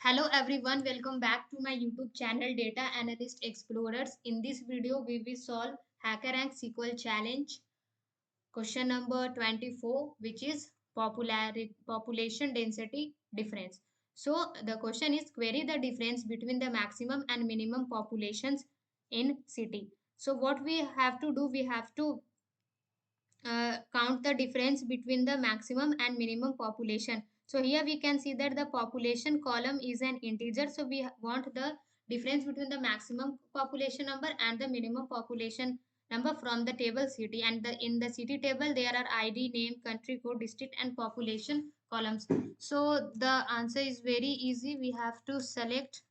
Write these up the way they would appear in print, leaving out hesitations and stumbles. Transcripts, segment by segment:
Hello everyone, welcome back to my YouTube channel Data Analyst Explorers. In this video, we will solve Hackerank SQL Challenge question number 24, which is population density difference. So the question is query the difference between the maximum and minimum populations in city. So what we have to do, we have to count the difference between the maximum and minimum population. So here we can see that the population column is an integer. So we want the difference between the maximum population number and the minimum population number from the table city. And in the city table there are ID, name, country code, district and population columns. So the answer is very easy. We have to select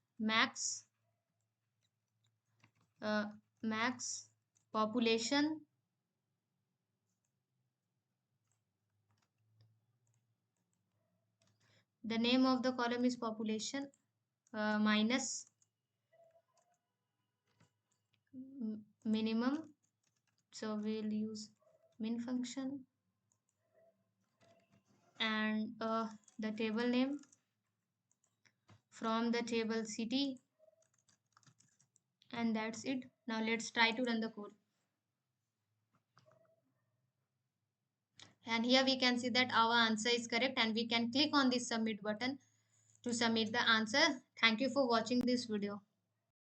uh, max population. The name of the column is population minus minimum. So we'll use min function and the table name from the table city, and that's it. Now let's try to run the code. And here we can see that our answer is correct, and we can click on this submit button to submit the answer. Thank you for watching this video.